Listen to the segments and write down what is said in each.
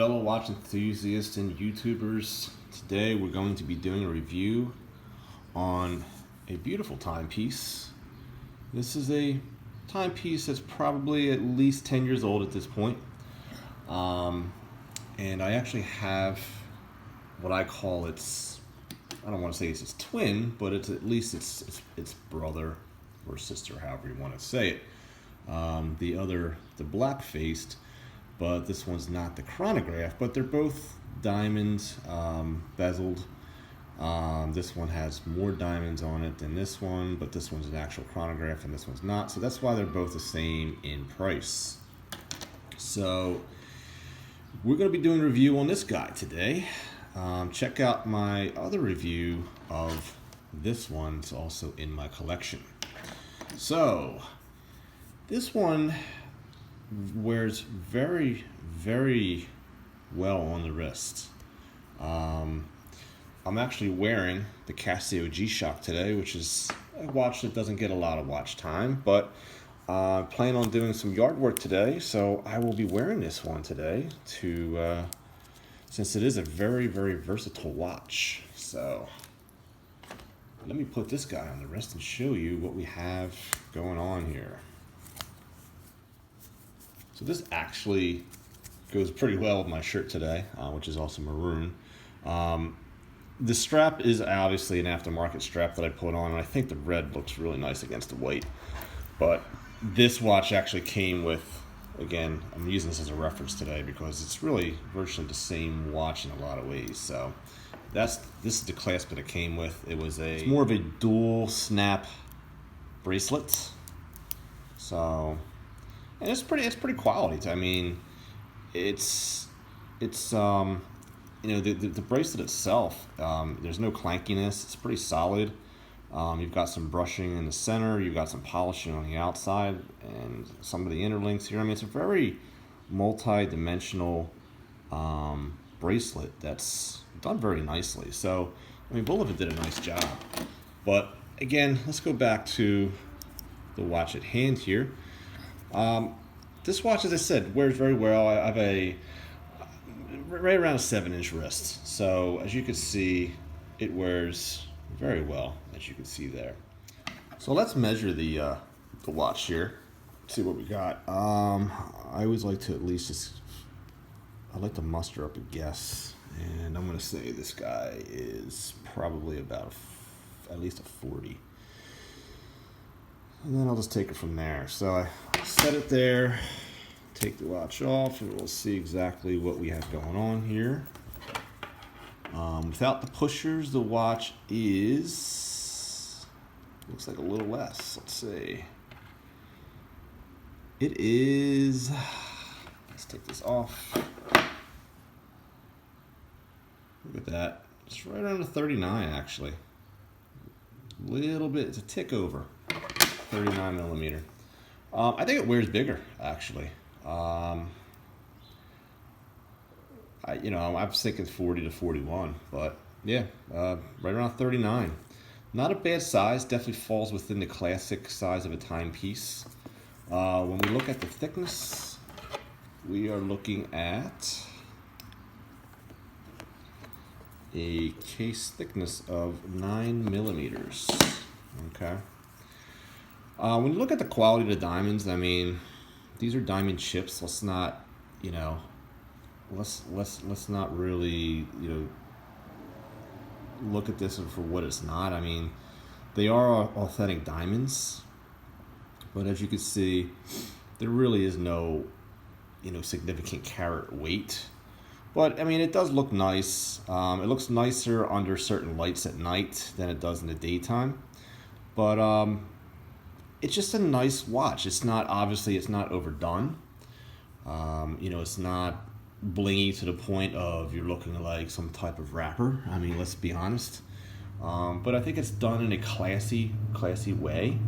Fellow watch enthusiasts and YouTubers, today we're going to be doing a review on a beautiful timepiece. This is a timepiece that's probably at least 10 years old at this point. And I actually have what I call its, I don't want to say it's its twin, but it's at least its brother or sister, however you want to say it. The black-faced, but this one's not the chronograph, but they're both diamonds, bezeled. This one has more diamonds on it than this one, but this one's an actual chronograph and this one's not, so that's why they're both the same in price. So we're going to be doing a review on this guy today. Check out my other review of this one. It's also in my collection. So this one wears very, very well on the wrist. I'm actually wearing the Casio G-Shock today, which is a watch that doesn't get a lot of watch time, but I plan on doing some yard work today, so I will be wearing this one today since it is a very, very versatile watch. So let me put this guy on the wrist and show you what we have going on here. So this actually goes pretty well with my shirt today, which is also maroon. The strap is obviously an aftermarket strap that I put on, and I think the red looks really nice against the white. But this watch actually came with, again, I'm using this as a reference today because it's really virtually the same watch in a lot of ways. So this is the clasp that it came with. It's more of a dual snap bracelet. So, and it's pretty quality. I mean, it's you know, the bracelet itself, there's no clankiness. It's pretty solid. You've got some brushing in the center. You've got some polishing on the outside and some of the inner links here. I mean, it's a very multi-dimensional bracelet that's done very nicely. So, I mean, Bulova did a nice job. But again, let's go back to the watch at hand here. This watch, as I said, wears very well. I have a right around a 7-inch wrist. So as you can see, it wears very well, as you can see there. So let's measure the watch here. See what we got. I always like to at least I like to muster up a guess, and I'm gonna say this guy is probably about at least a 40. And then I'll just take it from there. So I set it there, take the watch off, and we'll see exactly what we have going on here. Without the pushers, the watch looks like a little less. Let's see. It is, let's take this off. Look at that. It's right around a 39 actually. A little bit, it's a tick over. 39 millimeter. I think it wears bigger, actually. I was thinking 40 to 41, but yeah, right around 39. Not a bad size. Definitely falls within the classic size of a timepiece. When we look at the thickness, we are looking at a case thickness of 9 millimeters. Okay. When you look at the quality of the diamonds, I mean, these are diamond chips. Let's not, you know, let's not really, you know, look at this for what it's not. I mean, they are authentic diamonds, but as you can see, there really is no, you know, significant carat weight. But I mean, it does look nice. It looks nicer under certain lights at night than it does in the daytime. But it's just a nice watch. It's not, obviously, it's not overdone. You know, it's not blingy to the point of you're looking like some type of rapper. I mean, let's be honest. But I think it's done in a classy way.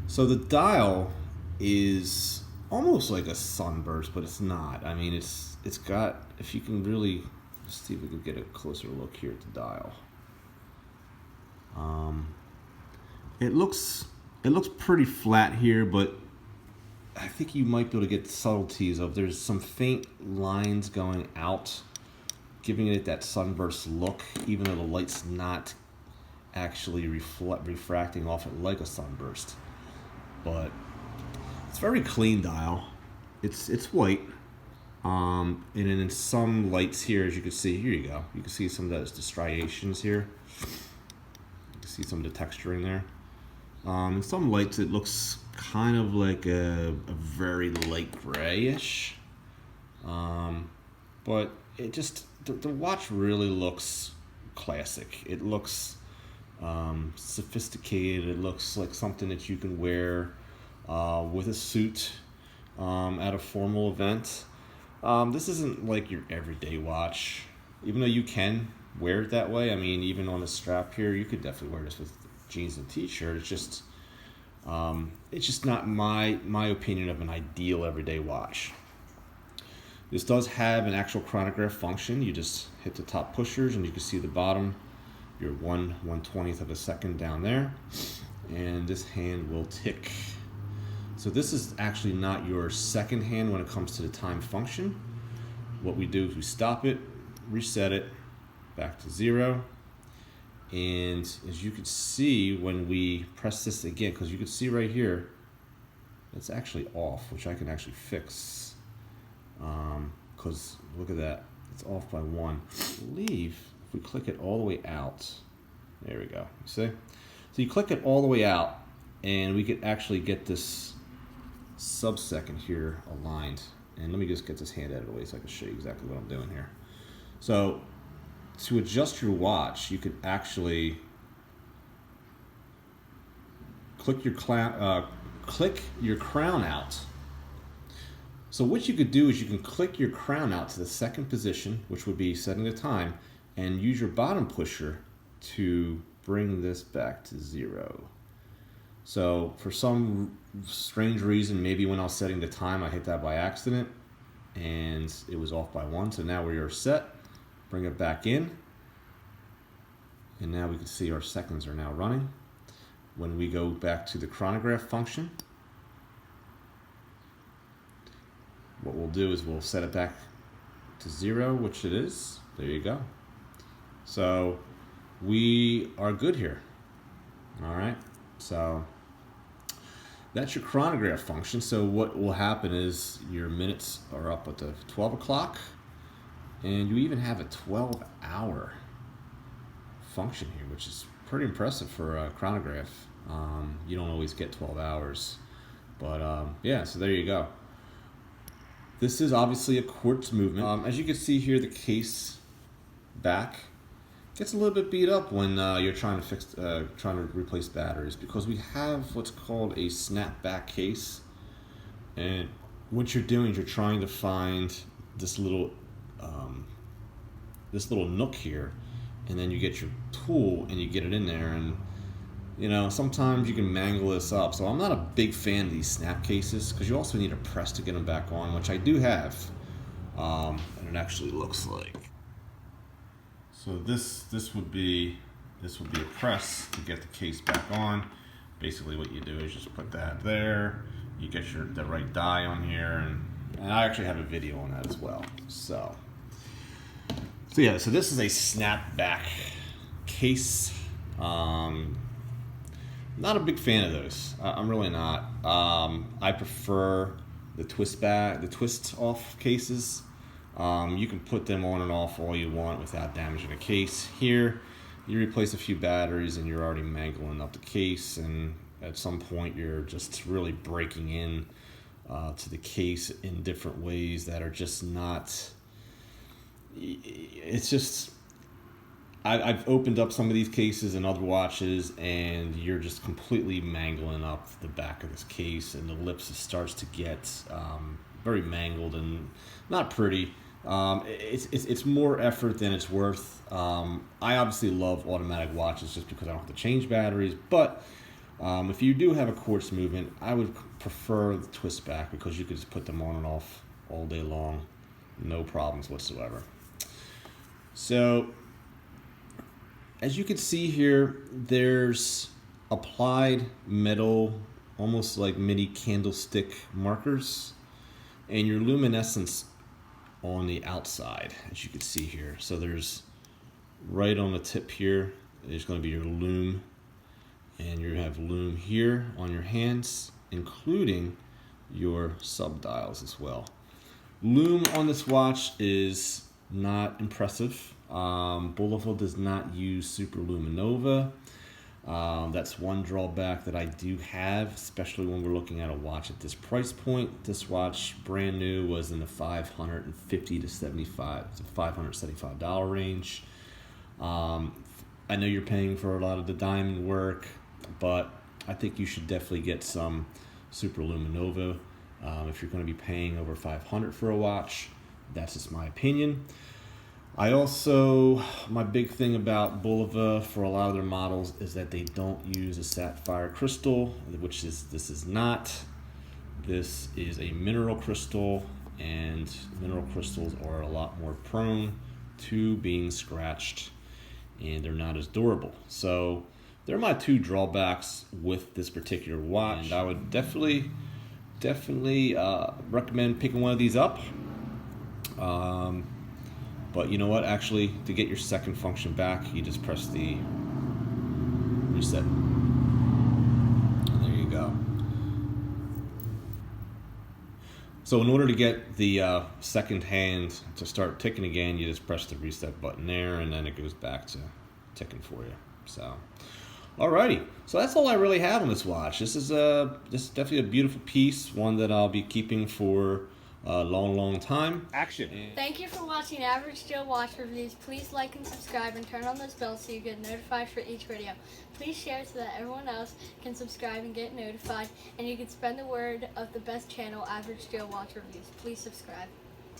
So the dial is almost like a sunburst, but it's not. I mean, it's got, if you can really, let's see if we can get a closer look here at the dial. It looks pretty flat here, but I think you might be able to get subtleties of there's some faint lines going out, giving it that sunburst look, even though the light's not actually refracting off it like a sunburst. But it's very clean dial. It's white. And then in some lights here, as you can see, here you go. You can see some of the striations here. You can see some of the texturing there. In some lights, it looks kind of like a very light grayish. But it just, the watch really looks classic. It looks sophisticated. It looks like something that you can wear with a suit at a formal event. This isn't like your everyday watch, even though you can wear it that way. I mean, even on the strap here, you could definitely wear this with jeans and t-shirt. It's just not my opinion of an ideal everyday watch. This does have an actual chronograph function. You just hit the top pushers and you can see the bottom, your 1/120th of a second down there, and this hand will tick. So this is actually not your second hand when it comes to the time function. What we do is we stop it, reset it back to 0. And as you can see, when we press this again, because you can see right here, it's actually off, which I can actually fix. Because look at that, it's off by 1. I believe if we click it all the way out, there we go, you see? So you click it all the way out, and we could actually get this sub-second here aligned. And let me just get this hand out of the way so I can show you exactly what I'm doing here. So to adjust your watch, you could actually click your crown out. So what you could do is you can click your crown out to the second position, which would be setting the time, and use your bottom pusher to bring this back to 0. So for some strange reason, maybe when I was setting the time, I hit that by accident and it was off by 1. So now we are set. Bring it back in. And now we can see our seconds are now running. When we go back to the chronograph function, what we'll do is we'll set it back to 0, which it is. There you go. So we are good here. All right. So that's your chronograph function. So what will happen is your minutes are up at the 12 o'clock, and you even have a 12-hour function here, which is pretty impressive for a chronograph. You don't always get 12 hours, but yeah, so there you go. This is obviously a quartz movement. As you can see here, the case back gets a little bit beat up when you're trying to replace batteries, because we have what's called a snapback case, and what you're doing is you're trying to find this little nook here, and then you get your tool and you get it in there, and you know, sometimes you can mangle this up. So I'm not a big fan of these snap cases, because you also need a press to get them back on, which I do have, and it actually looks like. So this would be a press to get the case back on. Basically, what you do is just put that there. You get the right die on here, and I actually have a video on that as well. So yeah, so this is a snapback case. Not a big fan of those. I'm really not. I prefer the twist off cases. You can put them on and off all you want without damaging the case. Here, you replace a few batteries and you're already mangling up the case, and at some point you're just really breaking in to the case in different ways that are just not. It's just. I've opened up some of these cases and other watches, and you're just completely mangling up the back of this case, and the lips starts to get very mangled and not pretty. It's more effort than it's worth. I obviously love automatic watches just because I don't have to change batteries, but if you do have a quartz movement, I would prefer the twist back, because you could just put them on and off all day long, no problems whatsoever. So as you can see here, there's applied metal almost like mini candlestick markers, and your luminescence on the outside, as you can see here. So there's right on the tip here, there's going to be your lume, and you have lume here on your hands, including your sub dials as well. Lume on this watch is not impressive. Bulova does not use super luminova. That's one drawback that I do have, especially when we're looking at a watch at this price point. This watch, brand new, was in the $550 to $575 range. I know you're paying for a lot of the diamond work, but I think you should definitely get some super luminova if you're going to be paying over $500 for a watch. That's just my opinion. I also, my big thing about Bulova for a lot of their models is that they don't use a sapphire crystal, which this is not. This is a mineral crystal, and mineral crystals are a lot more prone to being scratched, and they're not as durable. So they're my two drawbacks with this particular watch. And I would definitely recommend picking one of these up. But you know what? Actually, to get your second function back, you just press the reset. And there you go. So in order to get the second hand to start ticking again, you just press the reset button there, and then it goes back to ticking for you. So, alrighty. So that's all I really have on this watch. This is definitely a beautiful piece, one that I'll be keeping for a long time. Action. Thank you for watching Average Joe Watch Reviews. Please like and subscribe and turn on those bells so you get notified for each video. Please share so that everyone else can subscribe and get notified, and you can spread the word of the best channel, Average Joe Watch Reviews. Please subscribe.